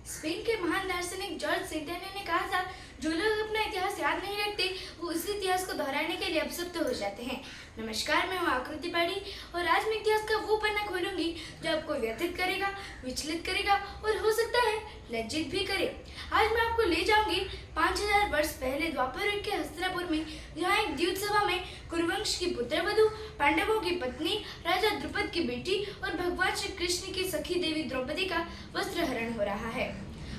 Spain के महान दार्शनिक जॉर्ज सेंटेनिया ने कहा था, जो लोग अपना इतिहास याद नहीं रखते वो उस इतिहास को दोहराने के लिए अपशब्द हो जाते हैं। नमस्कार, मैं हूँ आकृति पाड़ी और आज मैं इतिहास का वो पन्ना खोलूंगी जो आपको व्यथित करेगा, विचलित करेगा और हो सकता है लज्जित भी करे। आज मैं आपको ले जाऊंगी 5000 वर्ष पहले द्वापर युग के हस्तिनापुर में, जहाँ एक द्यूत सभा में कुरुवंश की पुत्रवधू, पांडवों की पत्नी, राजा द्रुपद की बेटी और भगवान श्री कृष्ण की सखी देवी द्रौपदी का वस्त्रहरण हो रहा है।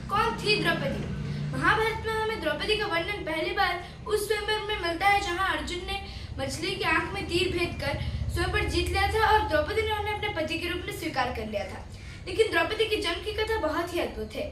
कौन थी द्रौपदी? महाभारत में हमें द्रौपदी का वर्णन पहली बार उस स्वयंवर में मिलता है जहाँ अर्जुन ने मछली की आंख में तीर भेद कर स्वयंवर जीत लिया था और द्रौपदी ने उन्हें अपने पति के रूप में स्वीकार कर लिया था। लेकिन द्रौपदी की जन्म की कथा बहुत ही अद्भुत है।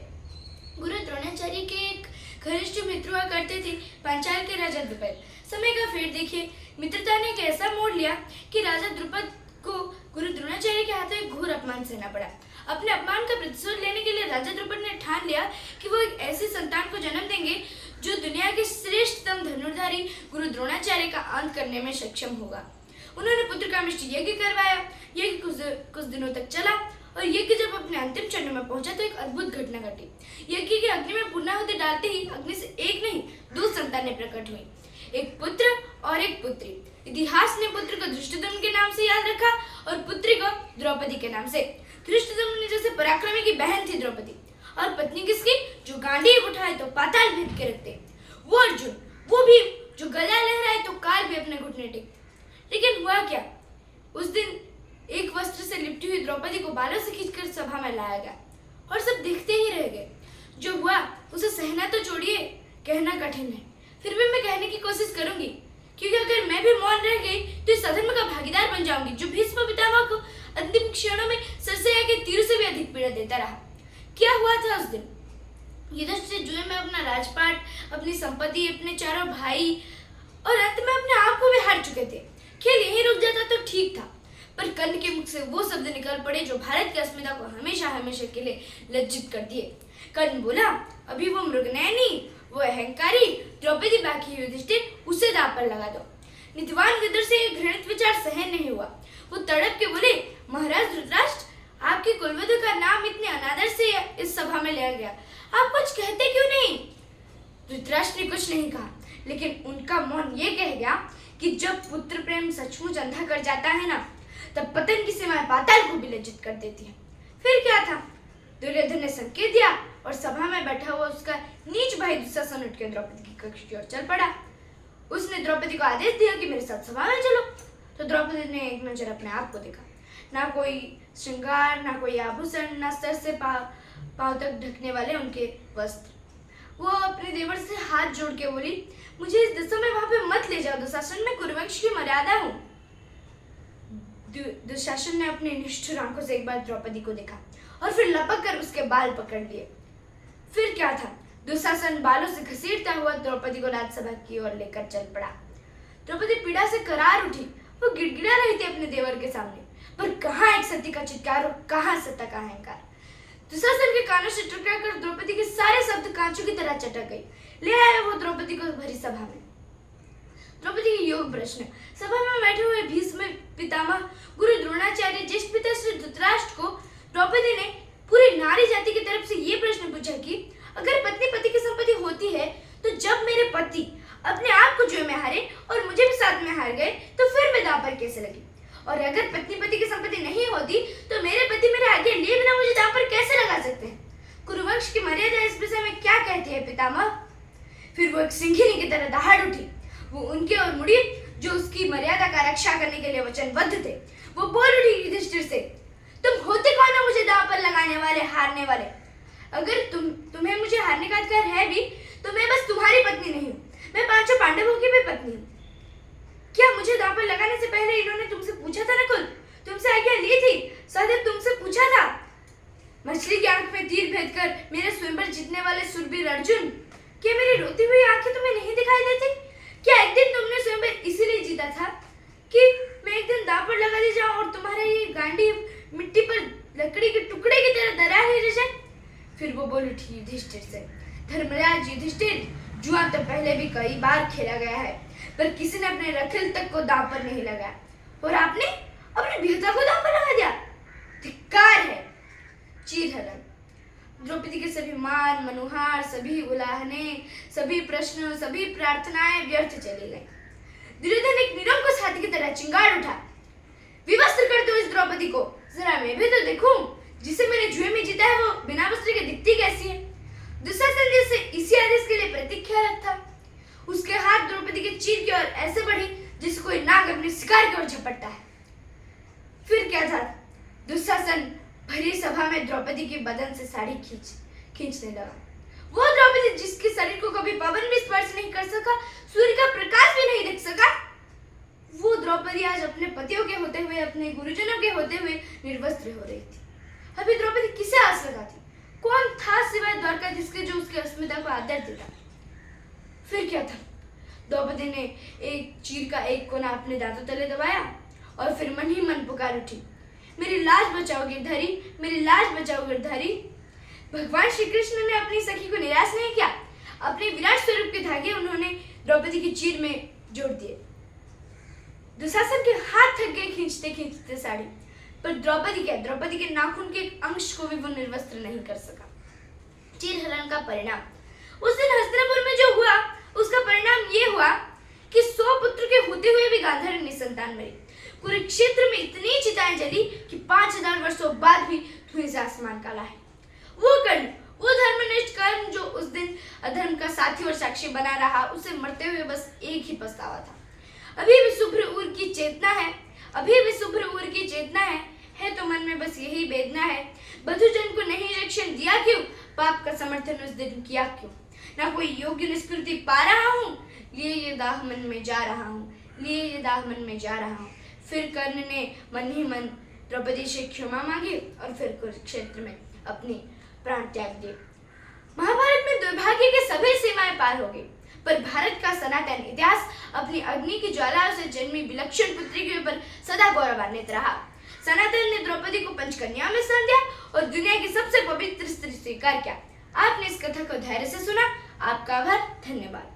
गुरु द्रोणाचार्य के एक घनिष्ठ मित्र हुआ करते थे पांचाल के राजा द्रुपद। समय का फेर देखिए, मित्रता ने एक ऐसा मोड़ लिया कि राजा द्रुपद को गुरु द्रोणाचार्य के हाथों एक घोर अपमान सहना पड़ा। अपने अपमान का प्रतिशोध लेने के लिए राजा द्रुपद ने ठान लिया कि वो एक ऐसी संतान को जन्म देंगे जो दुनिया के श्रेष्ठतम धनुर्धारी गुरु द्रोणाचार्य का अंत करने में सक्षम होगा। उन्होंने पुत्र कामेष्टि यज्ञ करवाया। यज्ञ कुछ दिनों तक चला और यज्ञ जब अपने अंतिम चरण में पहुंचा तो एक अद्भुत घटना घटी। यज्ञ की अग्नि में पूर्णाहुति डालते ही अग्नि से एक नहीं 2 संतानें प्रकट हुई, एक पुत्र और एक पुत्री। इतिहास ने पुत्र को धृष्टद्युम्न के नाम से याद रखा और पुत्री को द्रौपदी के नाम से। धृष्टद्युम्न जैसे पराक्रमी की बहन थी द्रौपदी, और पत्नी किसकी? जो गांडीव उठाए तो पाताल भेद के रखते, वो अर्जुन, वो भी जो गदा लहराए तो काल भी अपने घुटने टेक। लेकिन हुआ क्या? उस दिन एक वस्त्र से लिपटी हुई द्रौपदी को बालों से खींचकर सभा में लाया गया और सब देखते ही रह गए। जो हुआ उसे सहना तो छोड़िए, कहना कठिन है। फिर भी मैं कहने की कोशिश करूंगी, क्योंकि अगर मैं भी मौन रह गई तो इस अधर्म का भागीदार बन जाऊंगी जो भीष्म पितामह को अंतिम क्षणों में सरसैया के तीर से भी अधिक पीड़ा देता रहा। क्या हुआ था उस दिन? युधिष्ठिर जुए में अपना राजपाट, अपनी संपत्ति, अपने चारों भाई और अंत में अपने आप को भी हार चुके थे। खेल यहीं रुक जाता तो ठीक था, पर कर्ण के मुख से वो शब्द निकल पड़े जो भारत की अस्मिता को हमेशा हमेशा के लिए लज्जित कर दिए। कर्ण बोला, अभी वो मृगनयनी, वो अहंकारी द्रौपदी बाकी है युधिष्ठिर, उसे दांव पर लगा दो। नीतिवान विदुर से ये घृणित विचार सहन नहीं हुआ। वो तड़प के बोले, महाराज धृतराष्ट्र, आपकी कुलवधू का नाम इतने अनादर से इस सभा में लिया गया, आप कुछ कहते क्यों नहीं? धृतराष्ट्र ने कुछ नहीं कहा, लेकिन उनका मौन ये कह गया कि जब पुत्र प्रेम सचमुच अंधा कर जाता है ना, तब पतन की सीमाएं पाताल को भी लज्जित कर देती है। फिर क्या था? दुर्योधन ने संकेत दिया और सभा में बैठा हुआ उसका नीच भाई दुशासन उठ के द्रौपदी की कक्ष की ओर चल पड़ा। उसने द्रौपदी को आदेश दिया कि मेरे साथ सभा में चलो। तो द्रौपदी ने एक नजर अपने आप को देखा। ना कोई श्रृंगार, ना कोई आभूषण, ना सर से पांव तक ढकने वाले उनके वस्त्र। वो अपने देवर से हाथ जोड़ के बोली, मुझे इस दिशा में वहां पे मत ले जाओ दुशासन, में कुरुवंश की मर्यादा हूँ। दुशासन ने अपनी निष्ठुर आंखों से एक बार द्रौपदी को देखा और फिर लपक कर उसके बाल पकड़ लिए। फिर क्या था? दुशासन बालों से घसीटता हुआ द्रौपदी को राजसभा की ओर लेकर चल पड़ा। द्रौपदी पीड़ा से करार उठी। वो गिड़गिड़ा रही थी अपने देवर के सामने, पर कहाँ एक सती का चित्कार और कहाँ सत्ता का अहंकार। दुशासन के कानों से टकरा कर द्रौपदी के सारे शब्द कांचों की तरह चटक गई। ले आया वो द्रौपदी को भरी सभा में। द्रौपदी के योग प्रश्न। सभा में बैठे हुए भीष्म पितामह गुरु द्रोणाचार्य ज्येष्ठ पिता श्री धृतराष्ट्र को द्रौपदी ने पूरी नारी जाति की तरफ से ये प्रश्न पूछा कि अगर पत्नी पति की संपत्ति होती है तो जब मेरे पति अपने आप को जुए में हारे और मुझे भी साथ में हार गए तो फिर मैं दांव पर कैसे लगी? और अगर पत्नी पति की संपत्ति नहीं होती तो मेरे पति मेरे आगे लिए बिना मुझे दांव पर कैसे लगा सकते हैं? कुरुवंश की मर्यादा इस विषय में क्या कहती है पितामह? फिर वो एक सिंहिनी की तरह दहाड़ उठी। वो उनके और मुड़ी जो उसकी मर्यादा का रक्षा करने के लिए वचनबद्ध थे। वो बोल उठी युधिष्ठिर से, तुम होते कौन हो मुझे दांव पर लगाने वाले, हारने वाले? अगर तुम्हें मुझे हारने का अधिकार है भी तो मैं बस तुम्हारी पत्नी नहीं हूँ, मैं 5 पांडवों की भी पत्नी हूँ। क्या मुझे दांव पर लगाने से पहले इन्होंने तुमसे पूछा था नकुल? तुमसे आज्ञा ली थी? सहदेव तुमसे पूछा था? मछली की आंख में तीर भेद कर मेरे स्वयंवर जीतने वाले सुरवीर अर्जुन, क्या मेरी रोती हुई आंखें तुम्हें नहीं दिखाई देती? क्या एक दिन तुमने स्वयंवर इसीलिए जीता था कि मैं एक दिन दांव पर लगा दी जाऊं और तुम्हारा ये गांडी मिट्टी पर लकड़ी के टुकड़े की तरह दरार ही रह जाए? फिर वो बोल उठी युधिष्ठिर से, धर्मराज युधिष्ठिर, जुआ तो पहले भी कई बार खेला गया है, पर किसी ने अपने रखिल तक को दांव पर नहीं लगाया, और आपने अपने विहता को दांव पर लगा दिया। धिक्कार है। चीरहरण। द्रौपदी के सभी मान मनोहार, सभी उलाहने, सभी प्रश्न, सभी प्रार्थनाएं व्यर्थ चली गई। दुर्योधन एक निरंकुश हाथी की तरह चिंगाड़ उठा, विवस्त्र कर दो इस द्रौपदी को, जरा मैं भी तो देखूं, जिसे मैंने जुए में जीता है वो बिना वस्त्र के दिखती कैसी है। दुशासन जैसे इसी आदेश के लिए प्रतीक्षारत था। उसके हाथ द्रौपदी के चीर की ओर ऐसे बढ़े जिसे कोई नाग अपने शिकार की ओर झपटता है। फिर क्या था, दुशासन भरी सभा में द्रौपदी के बदन से साड़ी खींचने लगा। वो द्रौपदी जिसके शरीर को कभी पवन भी स्पर्श नहीं कर सका, सूर्य का प्रकाश भी नहीं देख सका, वो द्रौपदी आज अपने पतियों के होते हुए, अपने गुरुजनों के होते हुए निर्वस्त्र हो रही थी। अभी द्रौपदी किसे आस लगाती? कौन था सिवाय द्वारकाधीश के जो उसकी अस्मिता को आदर देता? फिर क्या था, द्रौपदी ने एक चीर का एक कोना अपने दांतों तले दबाया और फिर मन ही मन पुकार उठी, मेरी लाज बचाओ गिरधारी, मेरी लाज बचाओ गिरधारी। भगवान श्री कृष्ण ने अपनी सखी को निराश नहीं किया। अपने विराट स्वरूप के धागे उन्होंने द्रौपदी की चीर में जोड़ दिए। दुशासन के हाथ थक गए खींचते खींचते साड़ी, पर द्रौपदी के नाखून के एक अंश को भी वो निर्वस्त्र नहीं कर सका। चीर हरण का परिणाम उस दिन हस्तिनापुर में जो हुआ, उसका परिणाम ये हुआ कि 100 पुत्र के होते हुए भी गांधारी निसंतान मरी। कुरुक्षेत्र में इतनी चिताएं जली कि 5000 वर्षों बाद भी धुएं से आसमान काला है। वो कर्ण, वो धर्मनिष्ठ कर्ण जो उस दिन अधर्म का साथी और साक्षी बना रहा, उसे मरते हुए बस एक ही पछतावा था। अभी भी शुभ्र उर की चेतना है, अभी भी शुभ्र उर की चेतना है तो मन में बस यही वेदना है, बधुजन को नहीं रक्षण दिया क्यों, पाप का समर्थन उस दिन किया क्यों, ना कोई योग्य निष्कृति पा रहा हूँ, लिए ये दाह मन में जा रहा हूँ, लिए ये दाह मन में जा रहा हूँ। फिर कर्ण ने मन ही मन द्रौपदी से क्षमा मांगी और फिर कुरुक्षेत्र में अपनी प्राण त्याग दिए। महाभारत में दुर्भाग्य के सभी सीमाएं पार हो गई, पर भारत का सनातन इतिहास अपनी अग्नि की ज्वालाओं से जन्मी विलक्षण पुत्री के ऊपर सदा गौरवान्वित रहा। सनातन ने द्रौपदी को पंचकन्या में स्थान दिया और दुनिया की सबसे पवित्र स्त्री स्वीकार किया। आपने इस कथा को धैर्य से सुना, आपका आभार, धन्यवाद।